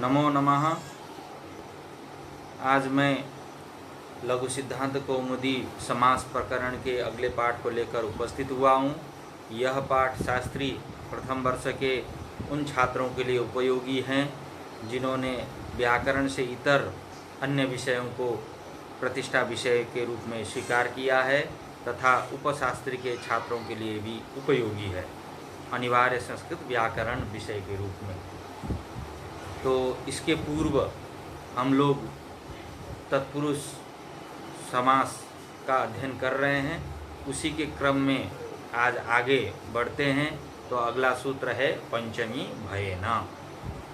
नमो नमः। आज मैं लघु सिद्धांत कौमुदी समास प्रकरण के अगले पाठ को लेकर उपस्थित हुआ हूँ। यह पाठ शास्त्री प्रथम वर्ष के उन छात्रों के लिए उपयोगी हैं जिन्होंने व्याकरण से इतर अन्य विषयों को प्रतिष्ठा विषय के रूप में स्वीकार किया है तथा उपशास्त्री के छात्रों के लिए भी उपयोगी है, अनिवार्य संस्कृत व्याकरण विषय के रूप में। तो इसके पूर्व हम लोग तत्पुरुष समास का अध्ययन कर रहे हैं, उसी के क्रम में आज आगे बढ़ते हैं। तो अगला सूत्र है पंचमी भयेन।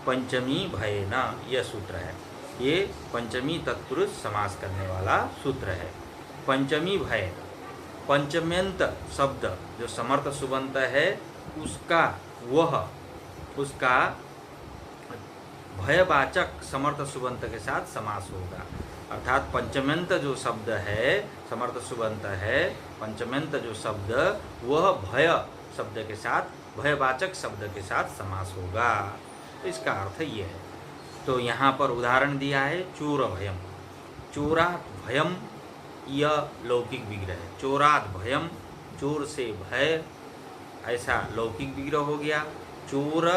पंचमी भयेन यह सूत्र है, ये पंचमी तत्पुरुष समास करने वाला सूत्र है। पंचमी भय, पंचम्यंत शब्द जो समर्थ सुबंत है उसका भयवाचक समर्थ सुबंत के साथ समास होगा। अर्थात पंचम्यंत जो शब्द है, समर्थ सुबंत है, पंचम्यंत जो शब्द वह भय शब्द के साथ, भयवाचक शब्द के साथ समास होगा। तो इसका अर्थ ये है। तो यहाँ पर उदाहरण दिया है चोर भयम। चोरात भयम यह लौकिक विग्रह है। चोरात भयम, चोर से भय, ऐसा लौकिक विग्रह हो गया। चोर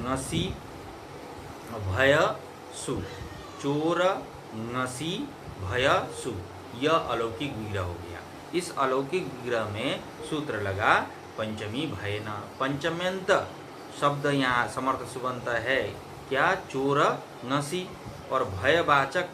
ङसी भय सु, चोर ङसी भय सु, यह अलौकिक विग्रह हो गया। इस अलौकिक विग्रह में सूत्र लगा पंचमी भयेन। पंचम्यंत शब्द यहाँ समर्थ सुबंत है क्या? चोर ङसी। और भयवाचक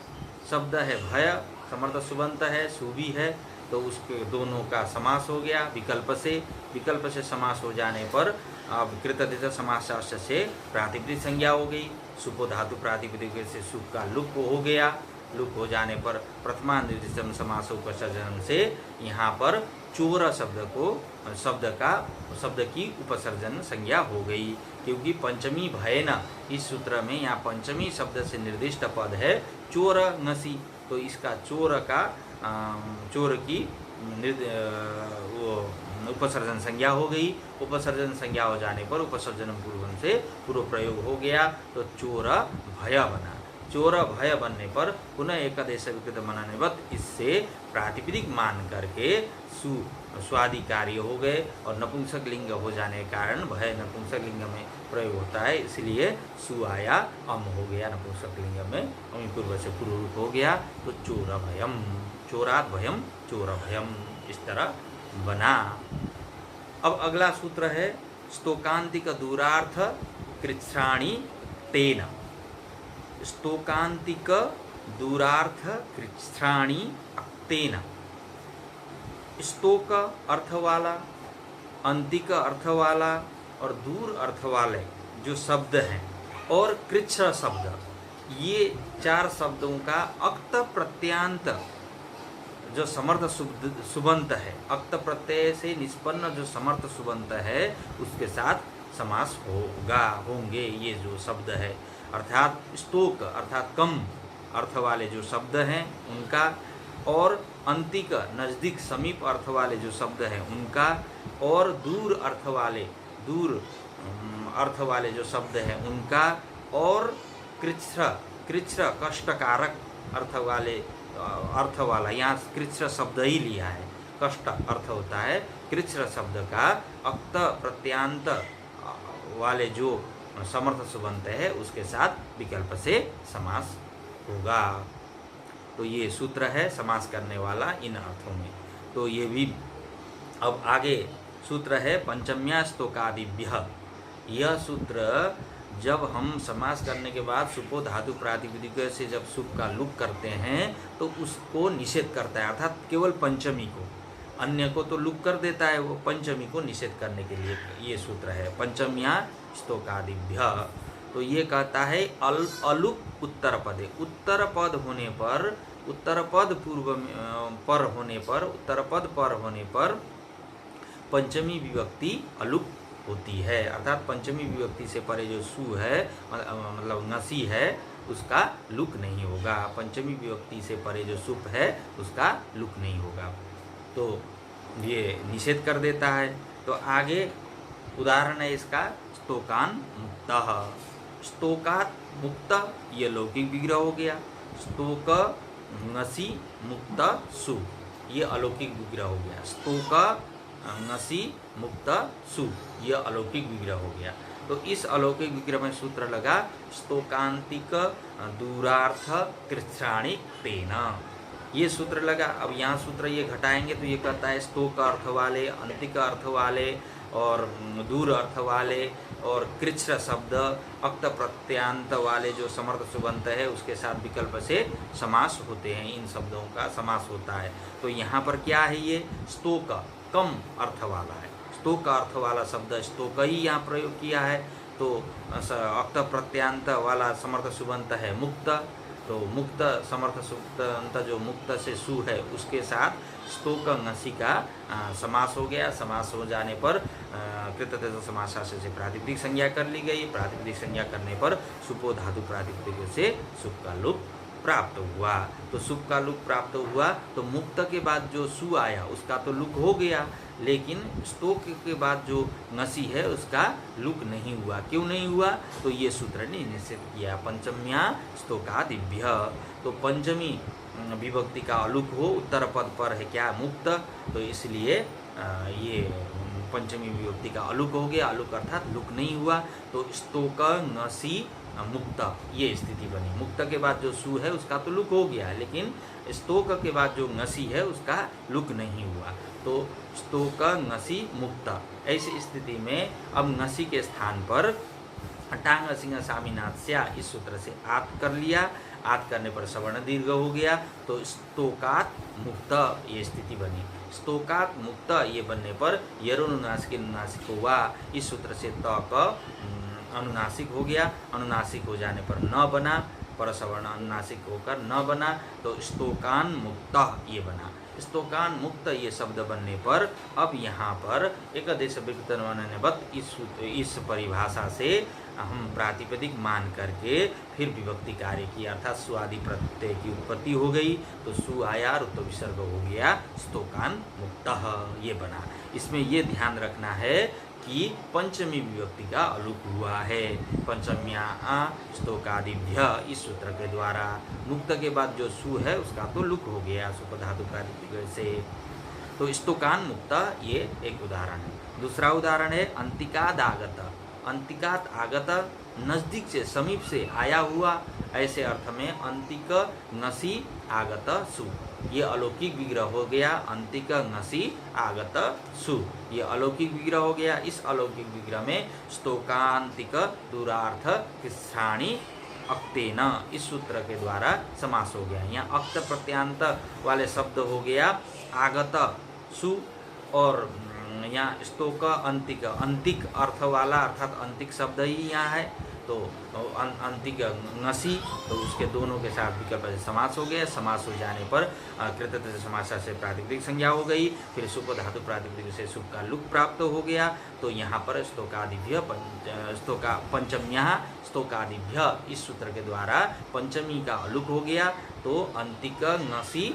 शब्द है भय, समर्थ सुबंत है, सु भी है। तो उसके दोनों का समास हो गया विकल्प से समास हो जाने पर अब कृतधित समासाश्च से प्रातिपदिक संज्ञा हो गई। सुपो धातु प्रातिपदिक से सुप का लुप हो गया। लुप हो जाने पर प्रथमा निर्दिष्टम समास उपसर्जन से यहाँ पर चोर शब्द की उपसर्जन संज्ञा हो गई। क्योंकि पंचमी भयेन इस सूत्र में यहाँ पंचमी शब्द से निर्दिष्ट पद है चोर ङसी। तो इसका चोर की उपसर्जन संज्ञा हो गई। उपसर्जन संज्ञा हो जाने पर उपसर्जन पूर्वम से पूर्व प्रयोग हो गया। तो चोर भय बना। चोर भय बनने पर पुनः एकादेश विकृत बनानेवत इससे प्रातिपदिक मान करके स्वादि कार्य हो गए। और नपुंसक लिंग हो जाने के कारण भय नपुंसक लिंग में प्रयोग होता है, इसलिए सु आया, अम हो गया नपुंसक लिंग में, अमी पूर्व से पूर्व रूप हो गया। तो चोर भयम, चोरात भयम, चोर भयम, इस तरह बना। अब अगला सूत्र है स्तोकांतिक दूरार्थ कृच्छ्राणि तेन। स्तोकांतिक दूरार्थ कृच्छ्राणि तेन। स्तोक अर्थ वाला, अंतिक अर्थ वाला और दूर अर्थ वाले जो शब्द हैं और कृच्छ शब्द, ये चार शब्दों का अक्त प्रत्यांत जो समर्थ सुबंत है, अक्त प्रत्यय से निष्पन्न जो समर्थ सुबंत है उसके साथ समास होंगे ये जो शब्द है। अर्थात स्तोक अर्थात कम अर्थ वाले जो शब्द हैं उनका, और अंतिक नज़दीक समीप अर्थ वाले जो शब्द हैं उनका, और दूर अर्थ वाले जो शब्द हैं उनका, और कृच्छ कष्टकारक अर्थ वाला, यहाँ कृच्छ शब्द ही लिया है, कष्ट अर्थ होता है। कृच्छ शब्द का अक्त प्रत्यांत वाले जो समर्थ सुबंत है उसके साथ विकल्प से समास होगा। तो ये सूत्र है समास करने वाला इन अर्थों में। तो ये भी अब आगे सूत्र है पंचम्या स्तोकादिभ्य। यह सूत्र जब हम समास करने के बाद सुपो धातु प्रातिपदिक से जब सुप का लुप करते हैं तो उसको निषेध करता है, अर्थात केवल पंचमी को, अन्य को तो लुप कर देता है, वो पंचमी को निषेध करने के लिए ये सूत्र है पंचम्या स्तोकादिभ्य। तो ये कहता है अलुप उत्तर पदे, उत्तर पद होने पर, उत्तर पद पूर्व पर होने पर, उत्तर पद पर होने पर पंचमी विभक्ति अलुप होती है। अर्थात पंचमी विभक्ति से परे जो सु है मतलब ङसी है उसका लुक नहीं होगा। पंचमी विभक्ति से परे जो सुप है उसका लुक नहीं होगा। तो ये निषेध कर देता है। तो आगे उदाहरण है इसका स्तोकान मुक्तः। स्तोकात मुक्त ये लौकिक विग्रह हो गया। स्तोक ङसी मुक्त सु ये अलौकिक विग्रह हो गया। स्तोक ङसी मुक्त सु ये अलौकिक विग्रह हो गया। तो इस अलौकिक विग्रह में सूत्र लगा स्तोकांतिक दूरार्थ कृच्छ्राणि तेन, ये सूत्र लगा। अब यहाँ सूत्र ये घटाएंगे तो ये कहता है स्तोक अर्थ वाले, अंतिक अर्थ वाले और दूर अर्थ वाले और कृच्छ शब्द अक्त प्रत्यांत वाले जो समर्थ सुबंत है उसके साथ विकल्प से समास होते हैं, इन शब्दों का समास होता है। तो यहाँ पर क्या है, ये स्तोक कम अर्थ वाला है। स्तोक अर्थ वाला शब्द स्तोक ही यहाँ प्रयोग किया है। तो अक्त प्रत्यांत वाला समर्थ सुबंत है मुक्त, तो मुक्त समर्थ सुबंत जो मुक्त से सु है उसके साथ स्तोक ङसी का समास हो गया। समास हो जाने पर कृततेज समासाश्रय से प्रातिपदिक संज्ञा कर ली गई। प्रातिपदिक संज्ञा करने पर सुपो धातु प्रातिपदिक से सुप का लुक प्राप्त हुआ। तो सुप का लुक प्राप्त हुआ तो मुक्त के बाद जो सु आया उसका तो लुक हो गया, लेकिन स्तोक के बाद जो ङसी है उसका लुक नहीं हुआ। क्यों नहीं हुआ, तो ये सूत्र ने निश्चित किया पंचम्या स्तोकादिभ्य। तो पंचमी विभक्ति का अलुक हो, उत्तर पद पर है क्या मुक्त, तो इसलिए ये पंचमी विभक्ति का अलुक हो गया। अलुक अर्थात लुक नहीं हुआ। तो स्तोक ङसी मुक्त ये स्थिति बनी। मुक्त के बाद जो सु है उसका तो लुक हो गया, लेकिन स्तोक के बाद जो ङसी है उसका लुक नहीं हुआ। तो स्तोक ङसी मुक्त, ऐसी स्थिति में अब ङसी के स्थान पर टांग सिंह सामीनास्या इस सूत्र से आत कर लिया। आत करने पर सवर्ण दीर्घ हो गया। तो स्तोकात मुक्त ये स्थिति बनी। स्तोकात मुक्त ये बनने पर यरोनुनासिक अनुनासिक हुआ। इस सूत्र से त क अनुनासिक हो गया। अनुनासिक हो जाने पर न बना, पर सवर्ण अनुनासिक होकर न बना, तो स्तोकान मुक्त ये बना। स्तोकान मुक्त ये शब्द बनने पर अब यहाँ पर एकादेश विकल्पवत इस परिभाषा से हम प्रातिपदिक मान करके फिर विभक्ति कार्य की, अर्थात सुआदि प्रत्यय की उत्पत्ति हो गई। तो सु आया और तो विसर्ग हो गया, स्तोकान मुक्त ये बना। इसमें ये ध्यान रखना है कि पंचमी विभक्ति का अलुक हुआ है। पंचम्या स्तोकादिभ्य इस सूत्र के द्वारा मुक्त के बाद जो सु है उसका तो लुक हो गया सुप धातु प्रातिपदिक से। तो स्तोकान मुक्त ये एक उदाहरण है। दूसरा उदाहरण है अंतिकाद आगत। अंतिकात आगत नजदीक से, समीप से आया हुआ, ऐसे अर्थ में अंतिक ङसी आगत सु ये अलौकिक विग्रह हो गया। अंतिक ङसी आगत सु ये अलौकिक विग्रह हो गया। इस अलौकिक विग्रह में स्तोकांतिक दूरार्थ कृच्छ्राणि अक्तेन इस सूत्र के द्वारा समास हो गया। यहाँ अक्त प्रत्यांत वाले शब्द हो गया आगत सु, और यहाँ स्तोक अंतिक, अंतिक अर्थ वाला अर्थात अंतिक शब्द ही यहाँ है। तो अंतिक ङसी, तो उसके दोनों के साथ विकल्प से समास हो गया। समास हो जाने पर कृततेज समासा से प्रातिपदिक संज्ञा हो गई। फिर सुप धातु प्रातिपदिक से सुप का लुक प्राप्त हो गया। तो यहाँ पर स्तोकादिभ्य पंचम्या स्तोकादिभ्य इस सूत्र के द्वारा पंचमी का अलुक हो गया। तो अंतिक ङसी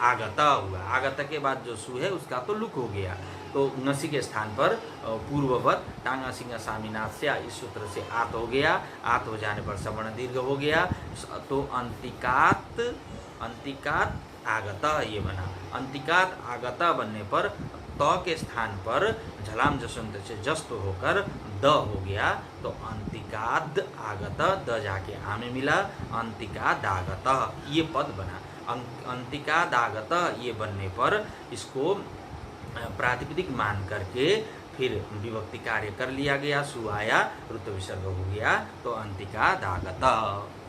आगत हुआ। आगत के बाद जो सु है उसका तो लुक हो गया। तो ङसी के स्थान पर पूर्ववत टांग सिंह सामीनास्या इस सूत्र से आत हो गया। आत हो जाने पर सवर्ण दीर्घ हो गया। तो अंतिकात आगत ये बना। अंतिकात आगत बनने पर त के स्थान पर झलाम जसंत से जस्त होकर द हो गया। तो अंतिकाद आगत, द जाके आ में मिला, अंतिकादागत ये पद बना। अंतिकादागत ये बनने पर इसको प्रातिपदिक मान करके फिर विभक्ति कार्य कर लिया गया। सु आया, ऋत विसर्ग हो गया। तो अंतिकादागत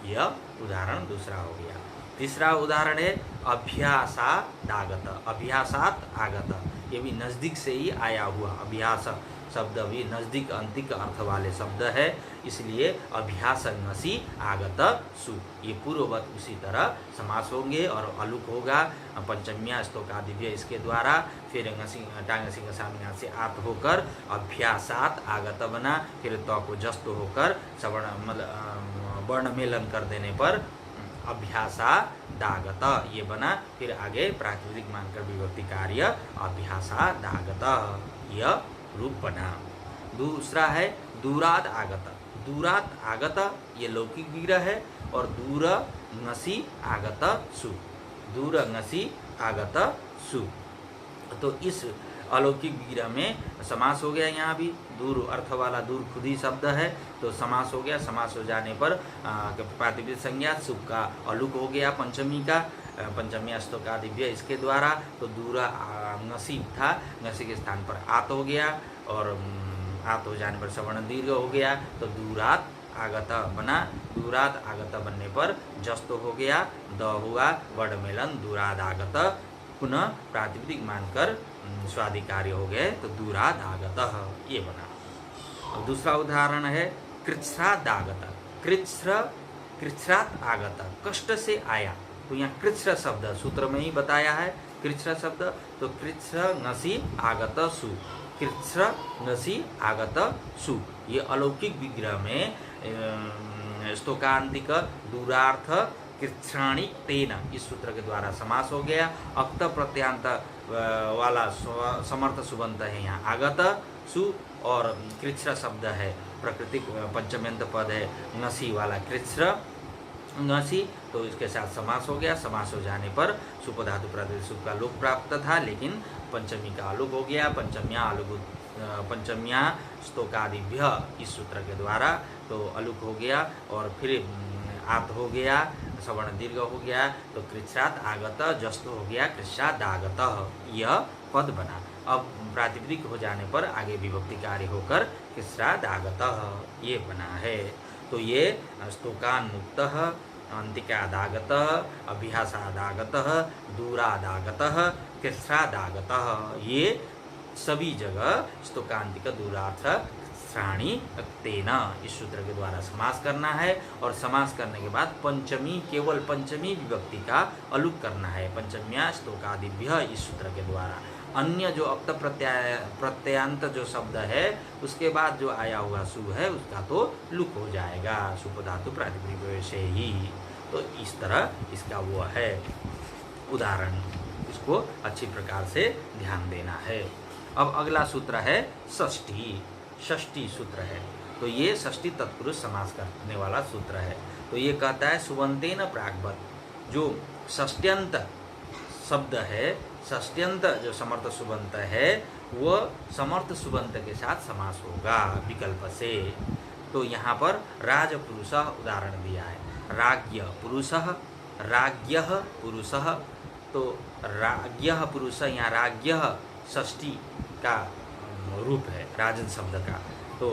यह उदाहरण दूसरा हो गया। तीसरा उदाहरण है अभ्यासादागत। अभ्यासात आगत ये भी नज़दीक से ही आया हुआ। अभ्यास शब्द भी नज़दीक अंतिक अर्थ वाले शब्द है, इसलिए अभ्यास ङसी आगत सु ये पूर्ववत उसी तरह समास होंगे और अलुक होगा। पंचम्या स्तोकादिभ्य इसके द्वारा फिर टांग सिंह सामीना से आत होकर अभ्यासात आगत बना। फिर त को जस्त होकर सवर्ण मतलब वर्ण मेलन कर देने पर अभ्यासादागत ये बना। फिर आगे प्रातिपदिक मानकर विभक्ति कार्य अभ्यासादागत यह रूप बना। दूसरा है दूराद आगत। दूरात आगत ये लौकिक विग्रह है, और दूर ngसी आगत सु, दूर ngसी आगत सु। तो इस अलौकिक विग्रह में समास हो गया। यहाँ भी दूर अर्थ वाला दूर खुद ही शब्द है, तो समास हो गया। समास हो जाने पर प्रातिपदिक संज्ञा सुख का अलुक हो गया पंचमी का, पंचमी अस्तोकादिव्य इसके द्वारा। तो दूर ngसी था, ngसी के स्थान पर आत हो गया, और आत हो जाने पर सवर्ण दीर्घ हो गया, तो दूरात आगत बना। दूरात आगत बनने पर जस्त हो गया, द हुआ वर्ण मेलन, दूराद आगत पुनः प्रातिपदिक मानकर स्वादिकार्य हो गए, तो दूराद आगत ये बना। और दूसरा उदाहरण है कृच्छ्रादागत, कृच्छ्रात आगत, कष्ट से आया। तो यहाँ कृच्छ शब्द सूत्र में ही बताया है, कृच्छ शब्द, तो कृच्छ ngसी आगत सु, कृच्छ ngसी आगत सु। ये अलौकिक विग्रह में स्तोकांतिक दूरार्थ कृच्छ्राणि तेन इस सूत्र के द्वारा समास हो गया। अक्त प्रत्यांत वाला समर्थ सुबंत है यहाँ आगत सु, और कृच्छ शब्द है प्राकृतिक पंचम्यंत पद है ngसी वाला कृच्छ ngसी, तो इसके साथ समास हो गया। समास हो जाने पर सुपधातु प्रातिपदिक सुख का लोप प्राप्त था, लेकिन पंचमी का अलुक हो गया। पंचम्या स्तोकादिभ्य इस सूत्र के द्वारा तो अलुक हो गया, और फिर आत हो गया, सवर्ण दीर्घ हो गया, तो कृच्छ्रात आगत जस्त हो गया, कृच्छ्रादागत यह पद बना। अब प्रातिपदिक हो जाने पर आगे विभक्ति कार्य होकर कृच्छ्रादागत ये बना है। तो ये स्तोकान्मुक्त, अंतिकादागत, अभ्यासादागत, दूरादागत, कृच्छ्रादागत, ये सभी जगह स्तोकांतिक दूरार्थ श्राणी तेन इस सूत्र के द्वारा समास करना है। और समास करने के बाद पंचमी, केवल पंचमी विभक्ति का अलुक करना है, पंचम्या स्तोकादिभ्य इस सूत्र के द्वारा। अन्य जो अक्त प्रत्ययांत जो शब्द है उसके बाद जो आया हुआ सु है उसका तो लुक हो जाएगा, सुपधातु प्रातिपदिक से ही। तो इस तरह इसका वो है उदाहरण, इसको अच्छी प्रकार से ध्यान देना है। अब अगला सूत्र है षष्ठी, षष्ठी सूत्र है। तो ये षष्ठी तत्पुरुष समास करने वाला सूत्र है। तो ये कहता है सुबंतेन प्राग्वत, जो षष्ट्यंत शब्द है, षष्ट्यंत जो समर्थ सुबंत है वह समर्थ सुबंत के साथ समास होगा विकल्प से। तो यहाँ पर राजपुरुष उदाहरण दिया है, राज्ञ पुरुषः, राज्ञः पुरुषः। तो राज्ञः पुरुष, यहाँ राज्ञः षष्ठी का रूप है राजन शब्द का। तो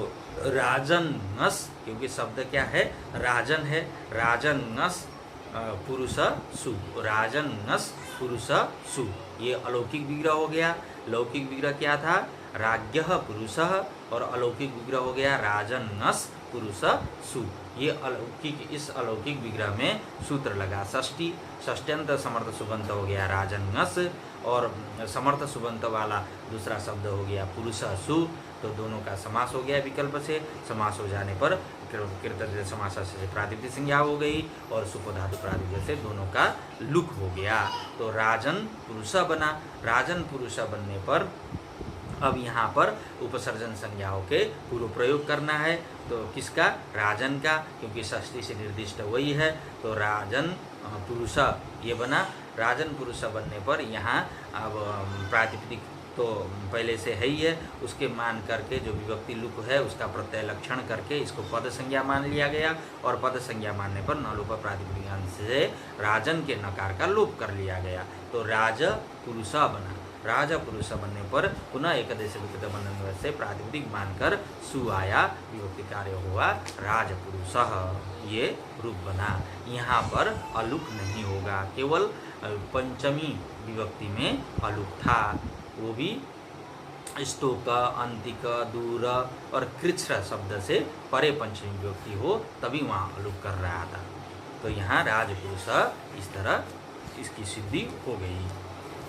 राजन्नस, क्योंकि शब्द क्या है राजन है, राजन्नस पुरुष सु, राजन्नस पुरुष सु, ये अलौकिक विग्रह हो गया। लौकिक विग्रह क्या था राज्ञः पुरुषः, और अलौकिक विग्रह हो गया राजन्नस पुरुष सु। ये अलौकिक, इस अलौकिक विग्रह में सूत्र लगा षष्ठी, षष्ट्यंत समर्थ सुबंत हो गया राजन्नस, और समर्थ सुबंत वाला दूसरा शब्द हो गया पुरुष सु। तो दोनों का समास हो गया विकल्प से। समास हो जाने पर कृतज्ञ समास से प्रातिपदिक संज्ञा हो गई, और सुपधातु प्रातिपदिक से दोनों का लुक हो गया। तो राजन पुरुष बना। राजन पुरुष बनने पर अब यहाँ पर उपसर्जन संज्ञाओं के पूर्व प्रयोग करना है। तो किसका, राजन का, क्योंकि षष्ठी से निर्दिष्ट वही है। तो राजन पुरुष ये बना। राजन पुरुष बनने पर यहाँ अब प्रातिपदिक तो पहले से है ही है, उसके मान करके जो विभक्ति लुक है उसका प्रत्यय लक्षण करके इसको पद संज्ञा मान लिया गया, और पद संज्ञा मानने पर न लोप प्रातिपदिक अंश से राजन के नकार का लोप कर लिया गया। तो राज पुरुष बना। राजा पुरुष बनने पर पुनः एकदश विकृत बनने से प्रातिपदिक मानकर सु आया, विभक्ति कार्य हुआ राजपुरुष, ये रूप बना। यहाँ पर अलुक नहीं होगा, केवल पंचमी विभक्ति में अलुक था, वो भी स्तोक, अंतिक, दूर और कृच्छ शब्द से परे पंचमी विभक्ति हो तभी वहाँ अलुक कर रहा था। तो यहाँ राजपुरुष इस तरह इसकी सिद्धि हो गई।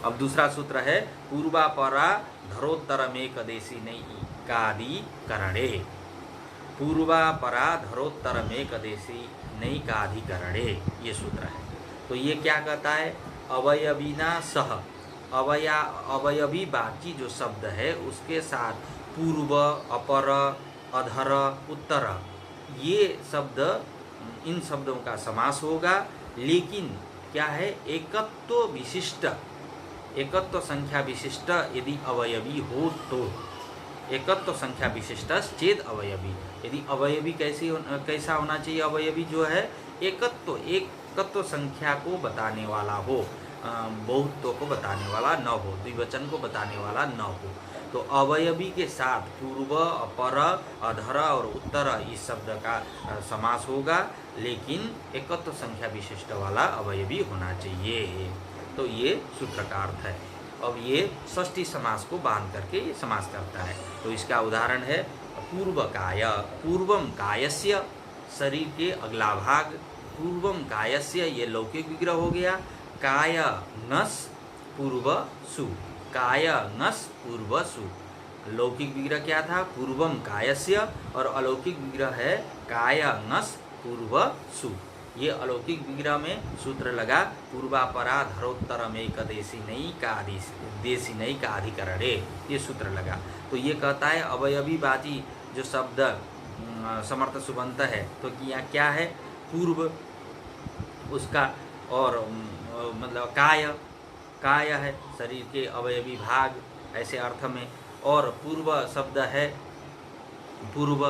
अब दूसरा सूत्र है पूर्वापरा धरोत्तरमेकदेशी नैकाधिकरणे। पूर्वापरा धरोत्तरमेकदेशी नैकाधिकरणे ये सूत्र है। तो ये क्या कहता है, अवयवीना सह, अवयवी बाकी जो शब्द है उसके साथ पूर्व, अपर, अधर, उत्तर ये शब्द, इन शब्दों का समास होगा, लेकिन क्या है, एकत्व विशिष्ट, एकत्व संख्या विशिष्ट यदि अवयवी हो तो, एकत्व संख्या विशिष्ट चेद अवयवी, यदि अवयवी कैसा होना चाहिए, अवयवी जो है एकत्व संख्या को बताने वाला हो, बहुत्व को बताने वाला न हो, द्विवचन को बताने वाला न हो। तो अवयवी के साथ पूर्व, अपर, अधर और उत्तर इस शब्द का समास होगा, लेकिन एकत्व संख्या विशिष्ट वाला अवयवी होना चाहिए। तो ये सूत्र का अर्थ है। अब ये षष्ठी समास को बांध करके ये समास करता है। तो इसका उदाहरण है पूर्वकाय, पूर्वम कायस्य, शरीर के अगला भाग, पूर्वम कायस्य ये लौकिक विग्रह हो गया, काय नस पूर्व सु, काय नस पूर्व सु। लौकिक विग्रह क्या था, पूर्वम कायस्य, और अलौकिक विग्रह है काय नस पूर्व सु। ये अलौकिक विग्रह में सूत्र लगा पूर्वापरा धरोत्तरमेक देशिनैक अधिकरणे, ये सूत्र लगा। तो ये कहता है अवयवीवाची जो शब्द समर्थ सुबंत है, तो क्या है, पूर्व उसका, और मतलब काय है शरीर के अवयवी भाग ऐसे अर्थ में, और पूर्व शब्द है पूर्व,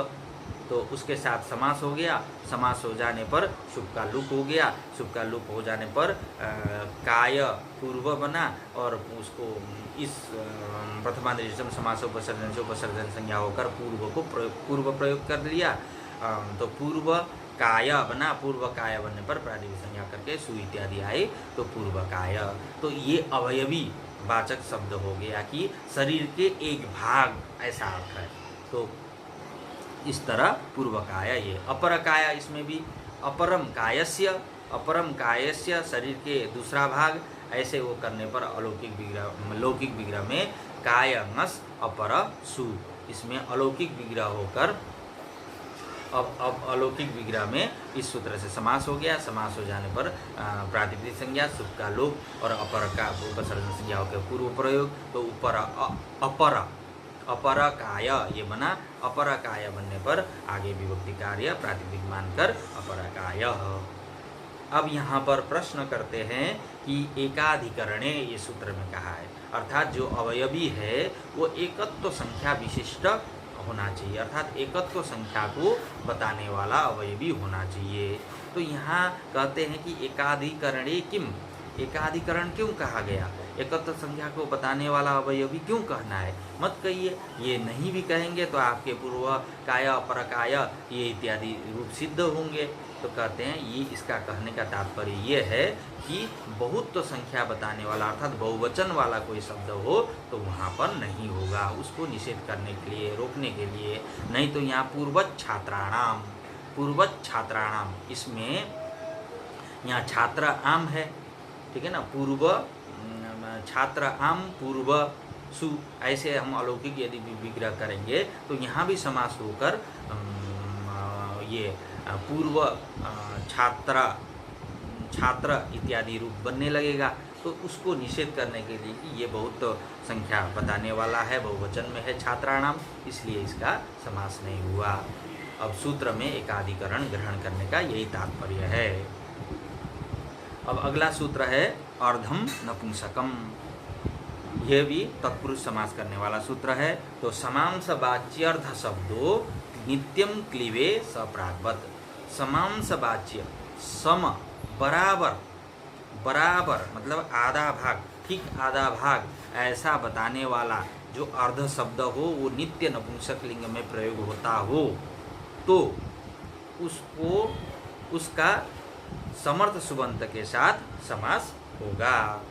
तो उसके साथ समास हो गया। समास हो जाने पर शुभ का लुप हो गया, शुभ का लुप हो जाने पर काय पूर्व बना, और उसको इस प्रथमादेशम समासोपसर्जन से उपसर्जन संज्ञा होकर पूर्व को पूर्व प्रयोग कर लिया। तो पूर्व काय बना, पूर्व काय बनने पर प्रातिपदिक संज्ञा करके सु इत्यादि आए, तो पूर्व काय। तो ये अवयवी वाचक शब्द हो गया कि शरीर के एक भाग, ऐसा अर्थ है। तो इस तरह पूर्वकाय, ये अपरकाय, इसमें भी अपरम कायस्य, अपरम कायस्य शरीर के दूसरा भाग, ऐसे वो करने पर अलौकिक विग्रह, लौकिक विग्रह में काय नस अपर सु, इसमें अलौकिक विग्रह होकर अब अलौकिक विग्रह में इस सूत्र से समास हो गया। समास हो जाने पर प्रातिपदिक संज्ञा, शुभ का लोप और अपर का उपसर्जन संज्ञा होकर पूर्व प्रयोग, तो ऊपर अपर काय ये बना, अपर काय बनने पर आगे विभक्ति कार्य प्रातिपदिक मानकर अपर काय। अब यहाँ पर प्रश्न करते हैं कि एकाधिकरणे ये सूत्र में कहा है, अर्थात जो अवयवी है वो एकत्व संख्या विशिष्ट होना चाहिए, अर्थात एकत्व संख्या को बताने वाला अवयवी होना चाहिए। तो यहाँ कहते हैं कि एकाधिकरणे किम, एकाधिकरण क्यों कहा गया, एकत्व संख्या को बताने वाला अवयवी क्यों कहना है, मत कहिए। ये नहीं भी कहेंगे तो आपके पूर्व काय, अपर काय ये इत्यादि रूप सिद्ध होंगे। तो कहते हैं ये इसका कहने का तात्पर्य ये है कि बहुत तो संख्या बताने वाला, अर्थात बहुवचन वाला कोई शब्द हो तो वहाँ पर नहीं होगा, उसको निषेध करने के लिए, रोकने के लिए। नहीं तो यहाँ पूर्वज छात्राणाम, इसमें यहाँ छात्र आम है, ठीक है ना, पूर्व छात्र आम पूर्व सु, ऐसे हम अलौकिक यदि विग्रह करेंगे तो यहाँ भी समास होकर ये पूर्व छात्र इत्यादि रूप बनने लगेगा। तो उसको निषेध करने के लिए कि ये बहुत संख्या बताने वाला है, बहुवचन में है छात्राणाम, इसलिए इसका समास नहीं हुआ। अब सूत्र में एकाधिकरण ग्रहण करने का यही तात्पर्य है। अब अगला सूत्र है अर्धम नपुंसकम, यह भी तत्पुरुष समास करने वाला सूत्र है। तो समांसवाच्यर्ध शब्दों नित्यम क्लीवे सप्राग्वत, समांसवाच्य सम बराबर, बराबर मतलब आधा भाग, ठीक आधा भाग ऐसा बताने वाला जो अर्ध शब्द हो वो नित्य नपुंसक लिंग में प्रयोग होता हो तो उसको, उसका समर्थ सुबंत के साथ समास होगा।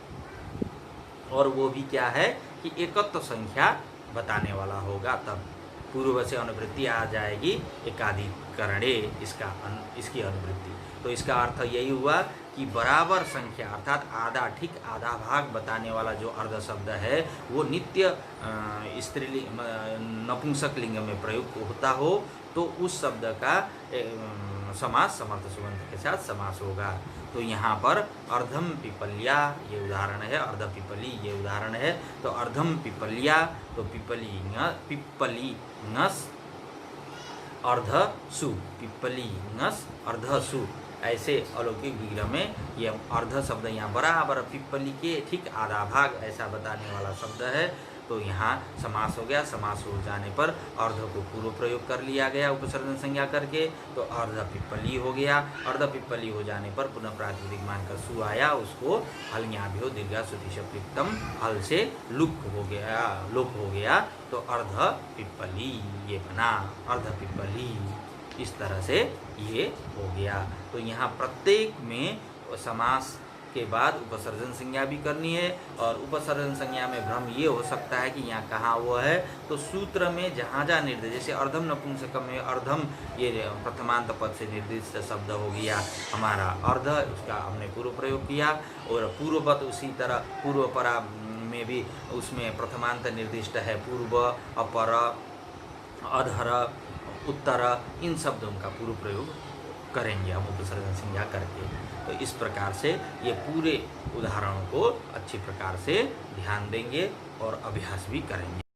और वो भी क्या है कि एकत्व संख्या बताने वाला होगा, तब पूर्व से अनुवृत्ति आ जाएगी एकाधिकरणे, इसकी अनुवृत्ति। तो इसका अर्थ यही हुआ कि बराबर संख्या, अर्थात आधा, ठीक आधा भाग बताने वाला जो अर्ध शब्द है वो नित्य स्त्रीलिंग नपुंसक लिंग में प्रयुक्त होता हो तो उस शब्द का समास समर्थ सुबंत के साथ समास होगा। तो यहाँ पर अर्धम पिपल्या ये उदाहरण है, अर्ध पिपली ये उदाहरण है। तो अर्धम पिपल्या, तो पिपली नस अर्धसु, पिप्पली ङस अर्धसु, ऐसे अलौकिक विग्रह में ये अर्ध शब्द यहाँ बराबर पिप्पली के ठीक आधा भाग ऐसा बताने वाला शब्द है। तो यहाँ समास हो गया। समास हो जाने पर अर्ध को पूर्व प्रयोग कर लिया गया उपसर्जन संज्ञा करके, तो अर्ध पिप्पली हो गया। अर्ध पिप्पली हो जाने पर पुनः प्रातिपदिक मानकर सु आया, उसको हल्ङ्याभ्यो दीर्घा श्रुति शब्दयुक्तम हल से लोप हो गया, तो अर्ध पिप्पली ये बना, अर्ध पिप्पली। इस तरह से ये हो गया। तो यहाँ प्रत्येक में समास के बाद उपसर्जन संज्ञा भी करनी है, और उपसर्जन संज्ञा में भ्रम ये हो सकता है कि यहाँ कहाँ वो है, तो सूत्र में जहाँ जहाँ निर्देश, जैसे अर्धम नपुंसकम में अर्धम ये प्रथमांत पद से निर्दिष्ट शब्द हो गया हमारा अर्ध, उसका हमने पूर्व प्रयोग किया। और पूर्ववत उसी तरह पूर्वपरा में भी उसमें प्रथमांत निर्दिष्ट है, पूर्व, अपर, अधर, उत्तर, इन शब्दों का पूर्व प्रयोग करेंगे हम उपसर्जन संज्ञा करके। तो इस प्रकार से ये पूरे उदाहरणों को अच्छी प्रकार से ध्यान देंगे और अभ्यास भी करेंगे।